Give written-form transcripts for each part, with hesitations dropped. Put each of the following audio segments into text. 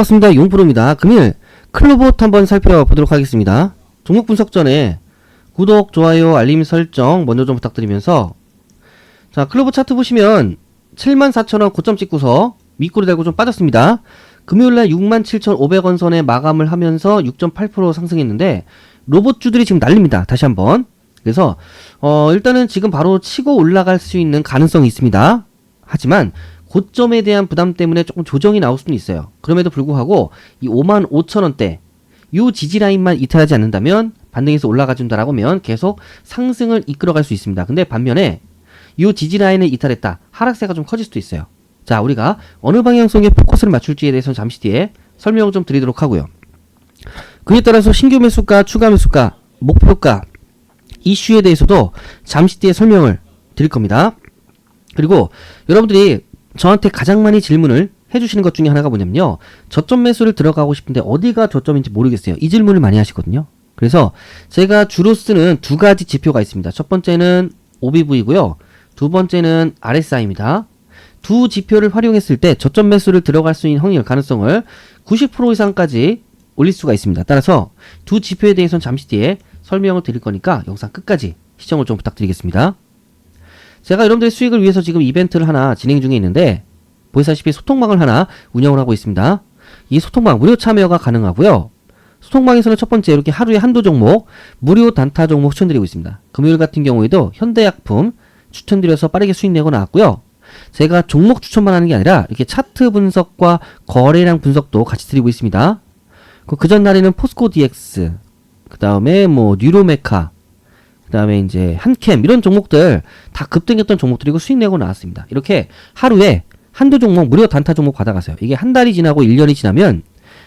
반갑습니다. 용프로입니다. 금일 클로봇 한번 살펴보도록 하겠습니다. 종목 분석 전에 구독, 좋아요, 알림 설정 먼저 좀 부탁드리면서, 자, 클로봇 차트 보시면 74,000원 고점 찍고서 윗꼬리 달고 좀 빠졌습니다. 금요일날 67,500원 선에 마감을 하면서 6.8% 상승했는데 로봇주들이 지금 난립니다. 다시 한번. 그래서 일단은 지금 바로 치고 올라갈 수 있는 가능성이 있습니다. 하지만 고점에 대한 부담 때문에 조금 조정이 나올 수는 있어요. 그럼에도 불구하고 이 55,000원대 요 지지라인만 이탈하지 않는다면, 반등해서 올라가준다라고 하면 계속 상승을 이끌어갈 수 있습니다. 근데 반면에 요 지지라인을 이탈했다, 하락세가 좀 커질 수도 있어요. 자, 우리가 어느 방향성에 포커스를 맞출지에 대해서는 잠시 뒤에 설명을 좀 드리도록 하고요. 그에 따라서 신규 매수가, 추가 매수가, 목표가, 이슈에 대해서도 잠시 뒤에 설명을 드릴 겁니다. 그리고 여러분들이 저한테 가장 많이 질문을 해주시는 것 중에 하나가 뭐냐면요, 저점 매수를 들어가고 싶은데 어디가 저점인지 모르겠어요. 이 질문을 많이 하시거든요. 그래서 제가 주로 쓰는 두 가지 지표가 있습니다. 첫 번째는 OBV고요. 두 번째는 RSI입니다. 두 지표를 활용했을 때 저점 매수를 들어갈 수 있는 확률, 가능성을 90% 이상까지 올릴 수가 있습니다. 따라서 두 지표에 대해서는 잠시 뒤에 설명을 드릴 거니까 영상 끝까지 시청을 좀 부탁드리겠습니다. 제가 여러분들의 수익을 위해서 지금 이벤트를 하나 진행 중에 있는데, 보시다시피 소통방을 하나 운영을 하고 있습니다. 이 소통방 무료 참여가 가능하고요. 소통방에서는 첫 번째 이렇게 하루에 한두 종목 무료 단타 종목 추천드리고 있습니다. 금요일 같은 경우에도 현대약품 추천드려서 빠르게 수익 내고 나왔고요. 제가 종목 추천만 하는 게 아니라 이렇게 차트 분석과 거래량 분석도 같이 드리고 있습니다. 그 전날에는 포스코 DX, 그 다음에 뭐 뉴로메카, 그 다음에 이제 한캠, 이런 종목들 다 급등했던 종목들이고 수익 내고 나왔습니다. 이렇게 하루에 한두 종목 무료 단타 종목 받아가세요. 이게 한 달이 지나고 1년이 지나면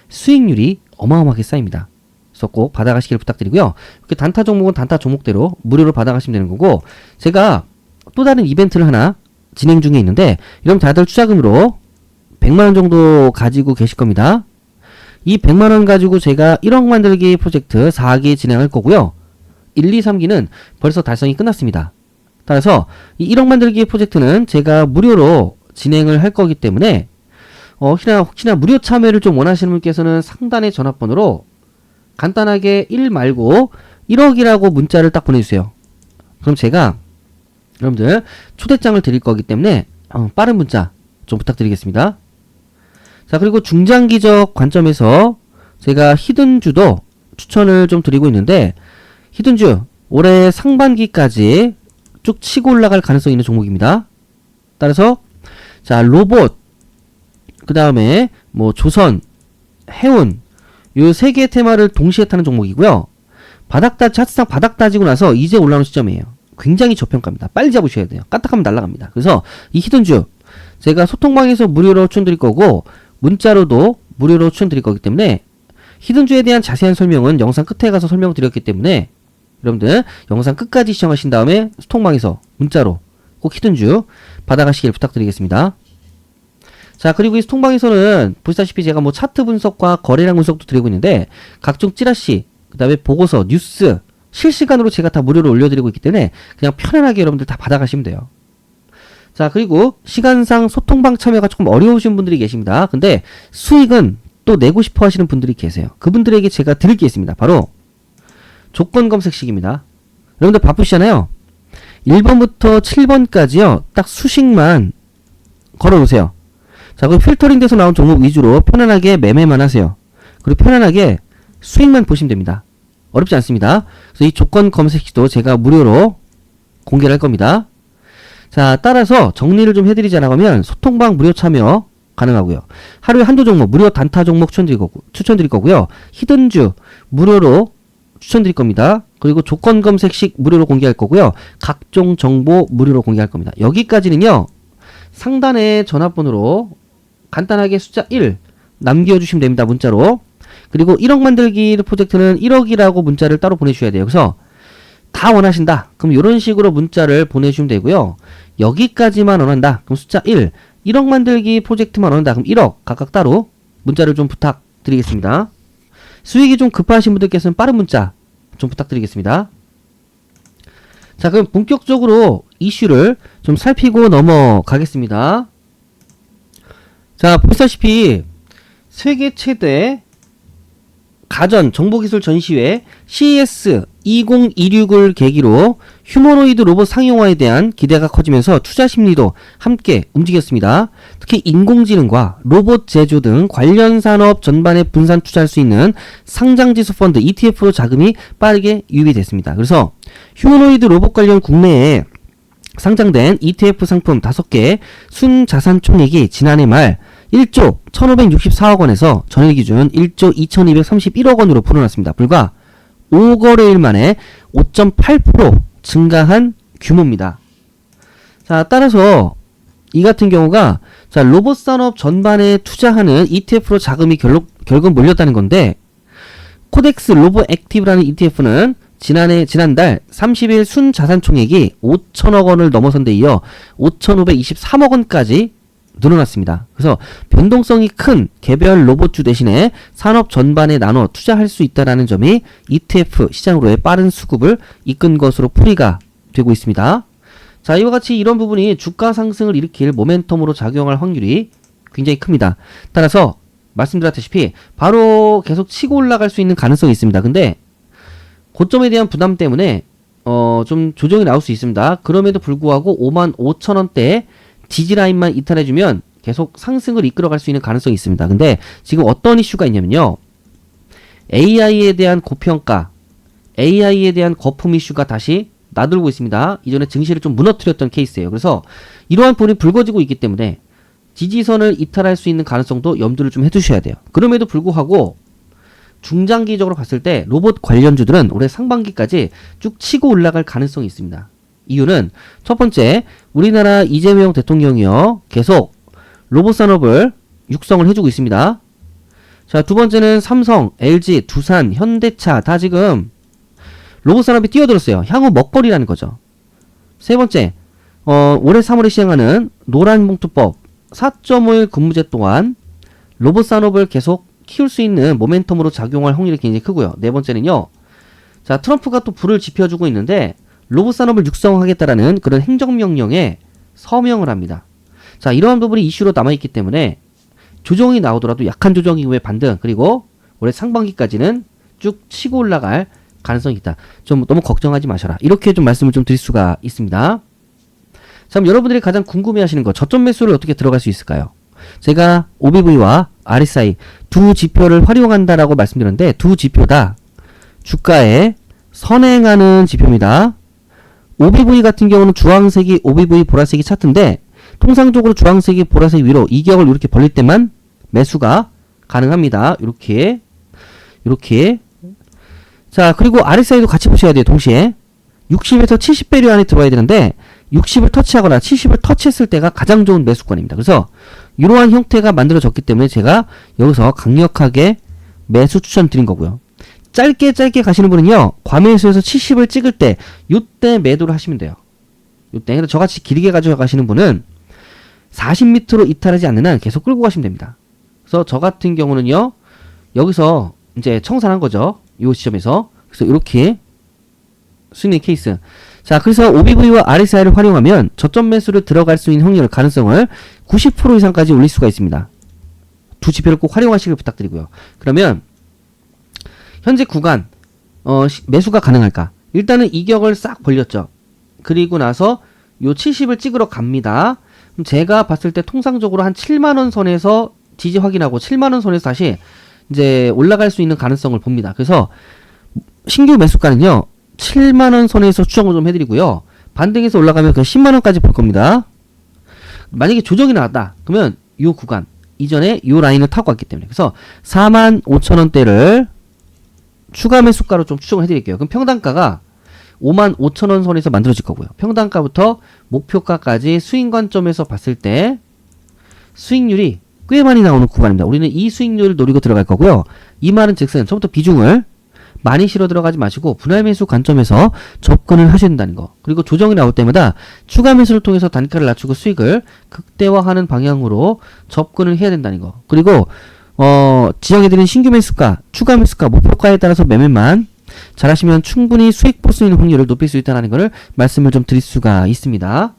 수익률이 어마어마하게 쌓입니다. 그래서 꼭 받아가시길 부탁드리고요. 이렇게 단타 종목은 단타 종목대로 무료로 받아가시면 되는 거고, 제가 또 다른 이벤트를 하나 진행 중에 있는데, 이런 다들 투자금으로 100만원 정도 가지고 계실 겁니다. 이 100만원 가지고 제가 1억 만들기 프로젝트 4기 진행할 거고요. 1, 2, 3기는 벌써 달성이 끝났습니다. 따라서 이 1억 만들기 프로젝트는 제가 무료로 진행을 할 거기 때문에 혹시나 무료 참여를 좀 원하시는 분께서는 상단의 전화번호로 간단하게 1 말고 1억이라고 문자를 딱 보내주세요. 그럼 제가 여러분들 초대장을 드릴 거기 때문에 빠른 문자 좀 부탁드리겠습니다. 자, 그리고 중장기적 관점에서 제가 히든주도 추천을 좀 드리고 있는데, 히든주 올해 상반기까지 쭉 치고 올라갈 가능성이 있는 종목입니다. 따라서 자, 로봇, 그 다음에 뭐 조선, 해운, 요 세 개의 테마를 동시에 타는 종목이고요. 차트상 바닥 따지고 나서 이제 올라오는 시점이에요. 굉장히 저평가입니다. 빨리 잡으셔야 돼요. 까딱하면 날아갑니다. 그래서 이 히든주 제가 소통방에서 무료로 추천드릴 거고, 문자로도 무료로 추천드릴 거기 때문에 히든주에 대한 자세한 설명은 영상 끝에 가서 설명을 드렸기 때문에 여러분들 영상 끝까지 시청하신 다음에 소통방에서 문자로 꼭 히든주 받아가시길 부탁드리겠습니다. 자, 그리고 이 소통방에서는 보시다시피 제가 뭐 차트 분석과 거래량 분석도 드리고 있는데, 각종 찌라시, 그 다음에 보고서, 뉴스 실시간으로 제가 다 무료로 올려드리고 있기 때문에 그냥 편안하게 여러분들 다 받아가시면 돼요. 자, 그리고 시간상 소통방 참여가 조금 어려우신 분들이 계십니다. 근데 수익은 또 내고 싶어 하시는 분들이 계세요. 그분들에게 제가 드릴 게 있습니다. 바로 조건 검색식입니다. 여러분들 바쁘시잖아요. 1번부터 7번까지요. 딱 수식만 걸어놓으세요. 자, 그럼 필터링 돼서 나온 종목 위주로 편안하게 매매만 하세요. 그리고 편안하게 수익만 보시면 됩니다. 어렵지 않습니다. 그래서 이 조건 검색식도 제가 무료로 공개를 할 겁니다. 자, 따라서 정리를 좀 해드리자라고 하면 소통방 무료 참여 가능하고요. 하루에 한두 종목 무료 단타 종목 추천드릴 거고요. 히든주 무료로 추천드릴 겁니다. 그리고 조건 검색식 무료로 공개할 거고요. 각종 정보 무료로 공개할 겁니다. 여기까지는요, 상단의 전화번호로 간단하게 숫자 1 남겨주시면 됩니다. 문자로. 그리고 1억 만들기 프로젝트는 1억이라고 문자를 따로 보내주셔야 돼요. 그래서 다 원하신다, 그럼 이런 식으로 문자를 보내주시면 되고요. 여기까지만 원한다, 그럼 숫자 1, 1억 만들기 프로젝트만 원한다, 그럼 1억 각각 따로 문자를 좀 부탁드리겠습니다. 수익이 좀 급하신 분들께서는 빠른 문자 좀 부탁드리겠습니다. 자, 그럼 본격적으로 이슈를 좀 살피고 넘어가겠습니다. 자, 보시다시피 세계 최대 가전 정보기술 전시회 CES 2026을 계기로 휴머노이드 로봇 상용화에 대한 기대가 커지면서 투자 심리도 함께 움직였습니다. 특히 인공지능과 로봇 제조 등 관련 산업 전반에 분산 투자할 수 있는 상장지수 펀드 ETF로 자금이 빠르게 유입이 됐습니다. 그래서 휴머노이드 로봇 관련 국내에 상장된 ETF 상품 5개 순자산 총액이 지난해 말 1조 1564억 원에서 전일 기준 1조 2231억 원으로 불어났습니다. 불과 5거래일 만에 5.8% 증가한 규모입니다. 자, 따라서 이 같은 경우가 자, 로봇 산업 전반에 투자하는 ETF로 자금이 결국 몰렸다는 건데, 코덱스 로봇 액티브라는 ETF는 지난달 30일 순자산 총액이 5천억 원을 넘어선 데 이어 5,523억 원까지 늘어났습니다. 그래서 변동성이 큰 개별 로봇주 대신에 산업 전반에 나눠 투자할 수 있다는 점이 ETF 시장으로의 빠른 수급을 이끈 것으로 풀이가 되고 있습니다. 자, 이와 같이 이런 부분이 주가 상승을 일으킬 모멘텀으로 작용할 확률이 굉장히 큽니다. 따라서 말씀드렸다시피 바로 계속 치고 올라갈 수 있는 가능성이 있습니다. 근데 고점에 대한 부담 때문에 좀 조정이 나올 수 있습니다. 그럼에도 불구하고 55,000원대에 지지라인만 이탈해주면 계속 상승을 이끌어갈 수 있는 가능성이 있습니다. 근데 지금 어떤 이슈가 있냐면요, AI에 대한 고평가, AI에 대한 거품 이슈가 다시 나돌고 있습니다. 이전에 증시를 좀 무너뜨렸던 케이스예요. 그래서 이러한 부분이 불거지고 있기 때문에 지지선을 이탈할 수 있는 가능성도 염두를 좀 해두셔야 돼요. 그럼에도 불구하고 중장기적으로 봤을 때 로봇 관련주들은 올해 상반기까지 쭉 치고 올라갈 가능성이 있습니다. 이유는 첫 번째, 우리나라 이재명 대통령이요 계속 로봇 산업을 육성을 해주고 있습니다. 자, 두 번째는 삼성, LG, 두산, 현대차 다 지금 로봇 산업이 뛰어들었어요. 향후 먹거리라는 거죠. 세 번째, 올해 3월에 시행하는 노란봉투법 4.5일 근무제 또한 로봇 산업을 계속 키울 수 있는 모멘텀으로 작용할 확률이 굉장히 크고요. 네 번째는요, 자, 트럼프가 또 불을 지펴주고 있는데 로봇 산업을 육성하겠다라는 그런 행정명령에 서명을 합니다. 자, 이러한 부분이 이슈로 남아있기 때문에 조정이 나오더라도 약한 조정 이후에 반등, 그리고 올해 상반기까지는 쭉 치고 올라갈 가능성이 있다. 좀 너무 걱정하지 마셔라. 이렇게 좀 말씀을 좀 드릴 수가 있습니다. 자, 그럼 여러분들이 가장 궁금해하시는 거, 저점 매수를 어떻게 들어갈 수 있을까요? 제가 OBV와 RSI 두 지표를 활용한다라고 말씀드렸는데, 두 지표 다 주가에 선행하는 지표입니다. OBV 같은 경우는 주황색이 OBV, 보라색이 차트인데, 통상적으로 주황색이 보라색 위로 이격을 이렇게 벌릴 때만 매수가 가능합니다. 이렇게. 자, 그리고 RSI도 같이 보셔야 돼요. 동시에 60에서 70배류 안에 들어와야 되는데 60을 터치하거나 70을 터치했을 때가 가장 좋은 매수권입니다. 그래서 이러한 형태가 만들어졌기 때문에 제가 여기서 강력하게 매수 추천드린 거고요. 짧게 가시는 분은요, 과매수에서 70을 찍을 때 이때 매도를 하시면 돼요. 이때. 그래서 저같이 길게 가져가시는 분은 40m로 이탈하지 않는 한 계속 끌고 가시면 됩니다. 그래서 저 같은 경우는요, 여기서 이제 청산한 거죠. 이 시점에서. 그래서 이렇게 수익 케이스. 자, 그래서 OBV와 RSI를 활용하면 저점 매수를 들어갈 수 있는 확률, 가능성을 90% 이상까지 올릴 수가 있습니다. 두 지표를 꼭 활용하시길 부탁드리고요. 그러면 현재 구간 매수가 가능할까? 일단은 이격을 싹 벌렸죠. 그리고 나서 요 70을 찍으러 갑니다. 그럼 제가 봤을 때 통상적으로 한 7만원 선에서 지지 확인하고 7만원 선에서 다시 이제 올라갈 수 있는 가능성을 봅니다. 그래서 신규 매수가는요, 7만원 선에서 추정을 좀 해드리고요. 반등해서 올라가면 그냥 10만원까지 볼 겁니다. 만약에 조정이 나왔다, 그러면 요 구간 이전에 요 라인을 타고 왔기 때문에, 그래서 45,000원대를 추가 매수가로 좀 추정을 해드릴게요. 그럼 평단가가 55,000원 선에서 만들어질 거고요. 평단가부터 목표가까지 수익 관점에서 봤을 때 수익률이 꽤 많이 나오는 구간입니다. 우리는 이 수익률을 노리고 들어갈 거고요. 이 말은 즉슨 처음부터 비중을 많이 실어 들어가지 마시고 분할 매수 관점에서 접근을 하셔야 된다는 거. 그리고 조정이 나올 때마다 추가 매수를 통해서 단가를 낮추고 수익을 극대화하는 방향으로 접근을 해야 된다는 거. 그리고 지정해드린 신규 매수가, 추가 매수가, 목표가에 따라서 매매만 잘하시면 충분히 수익 볼 수 있는 확률을 높일 수 있다는 것을 말씀을 좀 드릴 수가 있습니다.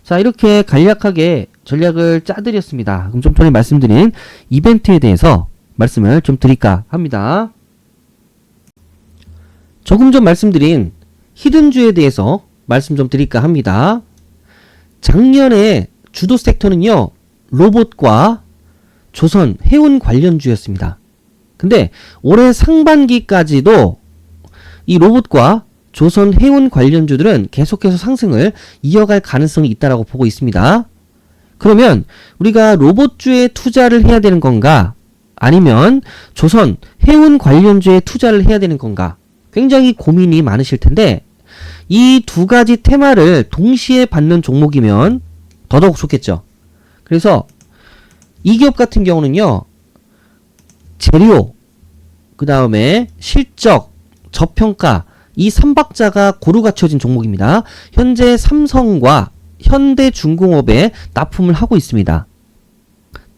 자, 이렇게 간략하게 전략을 짜드렸습니다. 그럼 좀 전에 말씀드린 이벤트에 대해서 말씀을 좀 드릴까 합니다. 조금 전 말씀드린 히든주에 대해서 말씀 좀 드릴까 합니다. 작년에 주도 섹터는요, 로봇과 조선, 해운 관련주였습니다. 근데 올해 상반기까지도 이 로봇과 조선, 해운 관련주들은 계속해서 상승을 이어갈 가능성이 있다고 보고 있습니다. 그러면 우리가 로봇주에 투자를 해야 되는 건가? 아니면 조선, 해운 관련주에 투자를 해야 되는 건가? 굉장히 고민이 많으실 텐데 이 두 가지 테마를 동시에 받는 종목이면 더더욱 좋겠죠. 그래서 이 기업 같은 경우는요, 재료, 그 다음에 실적, 저평가, 이 3박자가 고루 갖춰진 종목입니다. 현재 삼성과 현대중공업에 납품을 하고 있습니다.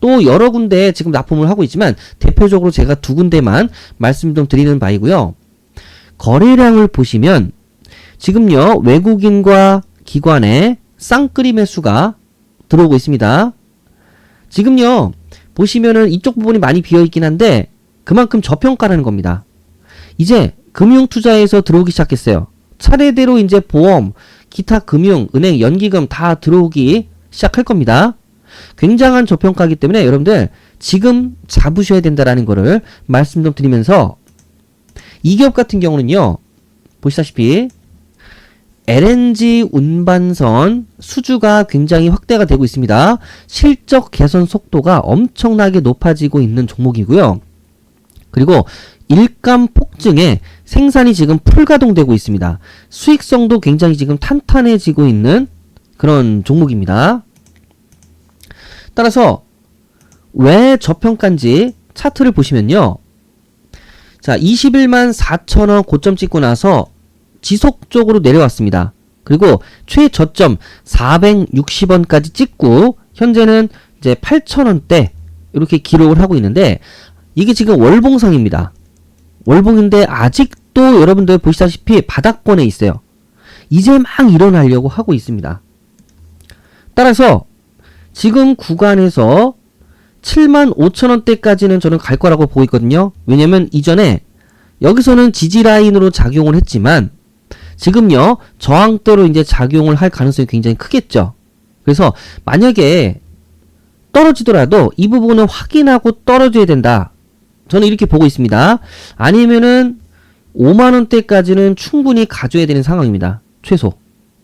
또 여러 군데 지금 납품을 하고 있지만 대표적으로 제가 두 군데만 말씀 좀 드리는 바이고요. 거래량을 보시면 지금요, 외국인과 기관의 쌍끌이 매수가 들어오고 있습니다. 지금요, 보시면은 이쪽 부분이 많이 비어있긴 한데 그만큼 저평가라는 겁니다. 이제 금융투자에서 들어오기 시작했어요. 차례대로 이제 보험, 기타 금융, 은행, 연기금 다 들어오기 시작할 겁니다. 굉장한 저평가이기 때문에 여러분들 지금 잡으셔야 된다라는 거를 말씀 좀 드리면서 이 기업 같은 경우는요, 보시다시피 LNG 운반선 수주가 굉장히 확대가 되고 있습니다. 실적 개선 속도가 엄청나게 높아지고 있는 종목이고요. 그리고 일감 폭증에 생산이 지금 풀가동되고 있습니다. 수익성도 굉장히 지금 탄탄해지고 있는 그런 종목입니다. 따라서 왜 저평가인지 차트를 보시면요. 자, 21만 4천원 고점 찍고 나서 지속적으로 내려왔습니다. 그리고 최저점 460원까지 찍고 현재는 이제 8,000원대 이렇게 기록을 하고 있는데 이게 지금 월봉상입니다. 월봉인데 아직도 여러분들 보시다시피 바닥권에 있어요. 이제 막 일어나려고 하고 있습니다. 따라서 지금 구간에서 75,000원대까지는 저는 갈 거라고 보고 있거든요. 왜냐면 이전에 여기서는 지지라인으로 작용을 했지만 지금요, 저항대로 이제 작용을 할 가능성이 굉장히 크겠죠. 그래서 만약에 떨어지더라도 이 부분을 확인하고 떨어져야 된다. 저는 이렇게 보고 있습니다. 아니면은 5만원대까지는 충분히 가져야 되는 상황입니다. 최소.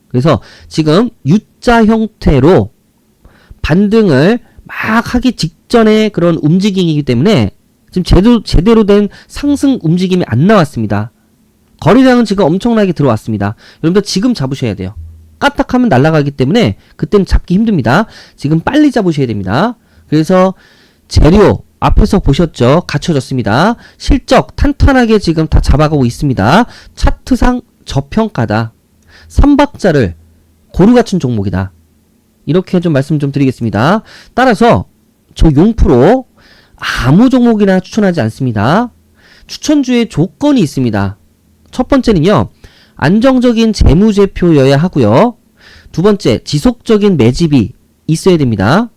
그래서 지금 U자 형태로 반등을 막 하기 직전에 그런 움직임이기 때문에 지금 제대로 된 상승 움직임이 안 나왔습니다. 거래량은 지금 엄청나게 들어왔습니다. 여러분들 지금 잡으셔야 돼요. 까딱하면 날아가기 때문에 그때는 잡기 힘듭니다. 지금 빨리 잡으셔야 됩니다. 그래서 재료 앞에서 보셨죠? 갖춰졌습니다. 실적 탄탄하게 지금 다 잡아가고 있습니다. 차트상 저평가다. 3박자를 고루 갖춘 종목이다. 이렇게 좀 말씀 좀 드리겠습니다. 따라서 저 용프로 아무 종목이나 추천하지 않습니다. 추천주에 조건이 있습니다. 첫 번째는요, 안정적인 재무제표여야 하고요. 두 번째, 지속적인 매집이 있어야 됩니다.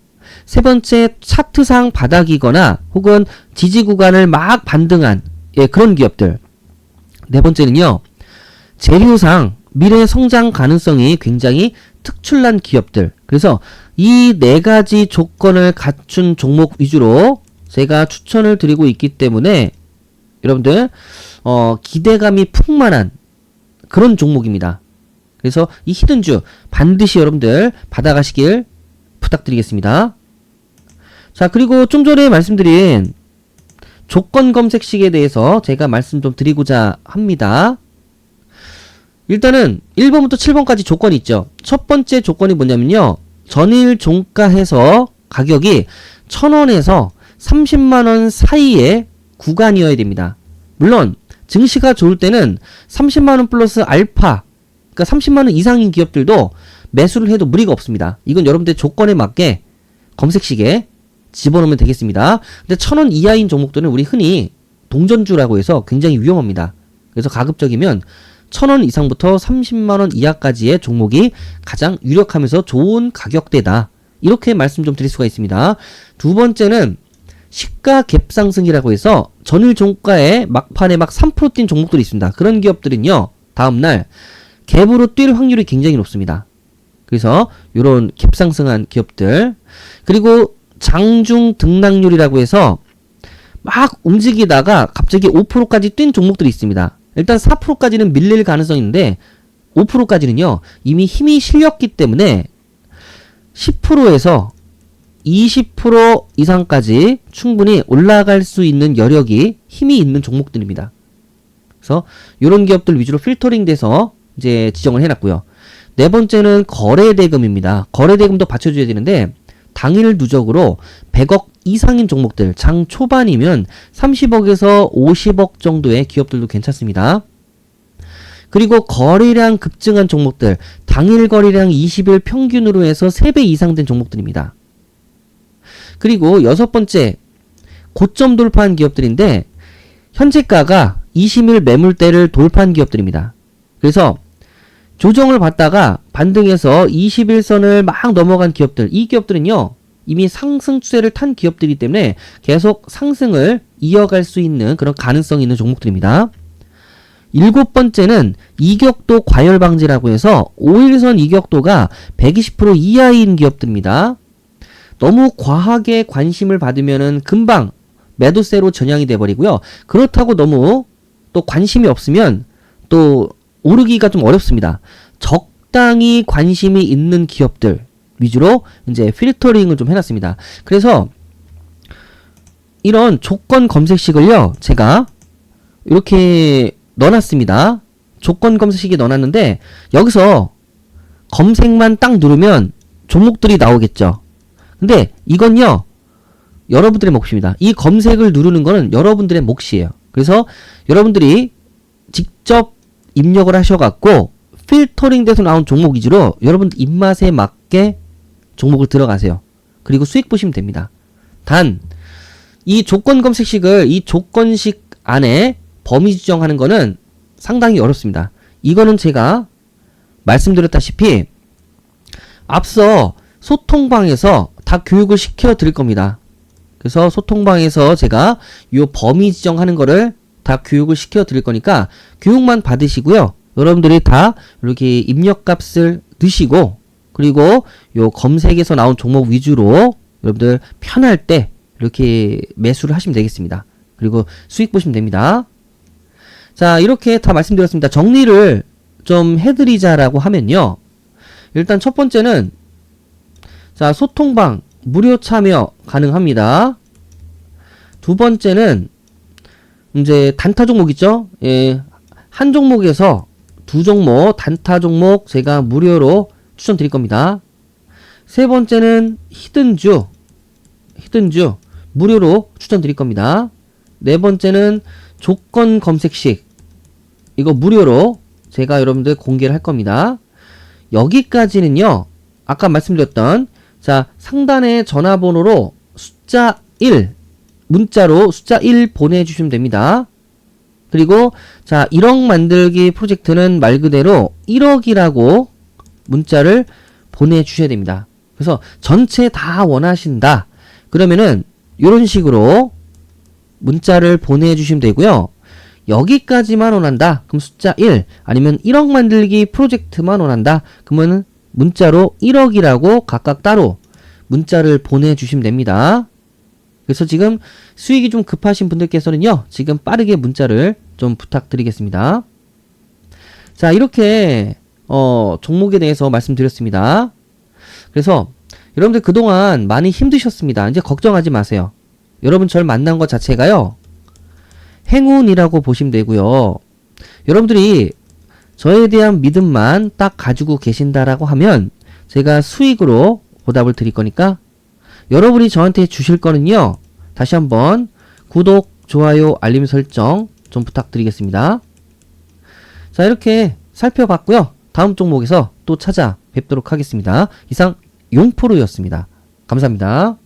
세 번째, 차트상 바닥이거나 혹은 지지 구간을 막 반등한 그런 기업들. 네 번째는요, 재료상 미래 성장 가능성이 굉장히 특출난 기업들. 그래서 이 네 가지 조건을 갖춘 종목 위주로 제가 추천을 드리고 있기 때문에 여러분들 기대감이 풍만한 그런 종목입니다. 그래서 이 히든주 반드시 여러분들 받아가시길 부탁드리겠습니다. 자, 그리고 좀 전에 말씀드린 조건 검색식에 대해서 제가 말씀 좀 드리고자 합니다. 일단은 1번부터 7번까지 조건이 있죠. 첫 번째 조건이 뭐냐면요, 전일 종가해서 가격이 1,000원에서 30만원 사이의 구간이어야 됩니다. 물론 증시가 좋을 때는 30만원 플러스 알파, 그러니까 30만원 이상인 기업들도 매수를 해도 무리가 없습니다. 이건 여러분들 조건에 맞게 검색식에 집어넣으면 되겠습니다. 근데 1,000원 이하인 종목들은 우리 흔히 동전주라고 해서 굉장히 위험합니다. 그래서 가급적이면 1,000원 이상부터 30만원 이하까지의 종목이 가장 유력하면서 좋은 가격대다. 이렇게 말씀 좀 드릴 수가 있습니다. 두 번째는 시가 갭 상승이라고 해서 전일 종가에 막판에 막 3% 뛴 종목들이 있습니다. 그런 기업들은요, 다음날 갭으로 뛸 확률이 굉장히 높습니다. 그래서 이런 갭 상승한 기업들, 그리고 장중 등락률이라고 해서 막 움직이다가 갑자기 5%까지 뛴 종목들이 있습니다. 일단 4%까지는 밀릴 가능성이 있는데 5%까지는요 이미 힘이 실렸기 때문에 10%에서 20% 이상까지 충분히 올라갈 수 있는 여력이, 힘이 있는 종목들입니다. 그래서 이런 기업들 위주로 필터링 돼서 이제 지정을 해놨고요. 네 번째는 거래대금입니다. 거래대금도 받쳐줘야 되는데 당일 누적으로 100억 이상인 종목들, 장 초반이면 30억에서 50억 정도의 기업들도 괜찮습니다. 그리고 거래량 급증한 종목들, 당일 거래량 20일 평균으로 해서 3배 이상 된 종목들입니다. 그리고 여섯 번째, 고점 돌파한 기업들인데 현재가가 20일 매물대를 돌파한 기업들입니다. 그래서 조정을 받다가 반등해서 21선을 막 넘어간 기업들, 이 기업들은요 이미 상승 추세를 탄 기업들이기 때문에 계속 상승을 이어갈 수 있는 그런 가능성이 있는 종목들입니다. 일곱 번째는 이격도 과열 방지라고 해서 5일선 이격도가 120% 이하인 기업들입니다. 너무 과하게 관심을 받으면은 금방 매도세로 전향이 돼버리고요. 그렇다고 너무 또 관심이 없으면 또 오르기가 좀 어렵습니다. 적당히 관심이 있는 기업들 위주로 이제 필터링을 좀 해놨습니다. 그래서 이런 조건 검색식을요, 제가 이렇게 넣어놨습니다. 조건 검색식에 넣어놨는데 여기서 검색만 딱 누르면 종목들이 나오겠죠. 근데 이건요 여러분들의 몫입니다. 이 검색을 누르는 거는 여러분들의 몫이에요. 그래서 여러분들이 직접 입력을 하셔갖고 필터링 돼서 나온 종목 위주로 여러분들 입맛에 맞게 종목을 들어가세요. 그리고 수익 보시면 됩니다. 단 이 조건 검색식을 이 조건식 안에 범위 지정하는 거는 상당히 어렵습니다. 이거는 제가 말씀드렸다시피 앞서 소통방에서 다 교육을 시켜 드릴 겁니다. 그래서 소통방에서 제가 요 범위 지정하는 거를 다 교육을 시켜 드릴 거니까 교육만 받으시고요. 여러분들이 다 이렇게 입력값을 넣으시고, 그리고 요 검색에서 나온 종목 위주로 여러분들 편할 때 이렇게 매수를 하시면 되겠습니다. 그리고 수익 보시면 됩니다. 자, 이렇게 다 말씀드렸습니다. 정리를 좀 해드리자라고 하면요. 일단 첫 번째는 자, 소통방 무료 참여 가능합니다. 두 번째는 이제 단타 종목 있죠? 예, 한 종목에서 두 종목 단타 종목 제가 무료로 추천드릴 겁니다. 세 번째는 히든주 무료로 추천드릴 겁니다. 네 번째는 조건 검색식, 이거 무료로 제가 여러분들 공개를 할 겁니다. 여기까지는요 아까 말씀드렸던, 자, 상단의 전화번호로 숫자 1, 문자로 숫자 1 보내주시면 됩니다. 그리고 자, 1억 만들기 프로젝트는 말 그대로 1억이라고 문자를 보내주셔야 됩니다. 그래서 전체 다 원하신다 그러면은 이런 식으로 문자를 보내주시면 되고요. 여기까지만 원한다 그럼 숫자 1, 아니면 1억 만들기 프로젝트만 원한다 그러면 문자로 1억이라고 각각 따로 문자를 보내주시면 됩니다. 그래서 지금 수익이 좀 급하신 분들께서는요 지금 빠르게 문자를 좀 부탁드리겠습니다. 자, 이렇게 종목에 대해서 말씀드렸습니다. 그래서 여러분들 그동안 많이 힘드셨습니다. 이제 걱정하지 마세요. 여러분 절 만난 것 자체가요 행운이라고 보시면 되고요. 여러분들이 저에 대한 믿음만 딱 가지고 계신다라고 하면 제가 수익으로 보답을 드릴 거니까 여러분이 저한테 주실 거는요, 다시 한번 구독, 좋아요, 알림 설정 좀 부탁드리겠습니다. 자, 이렇게 살펴봤고요. 다음 종목에서 또 찾아뵙도록 하겠습니다. 이상 용프로였습니다. 감사합니다.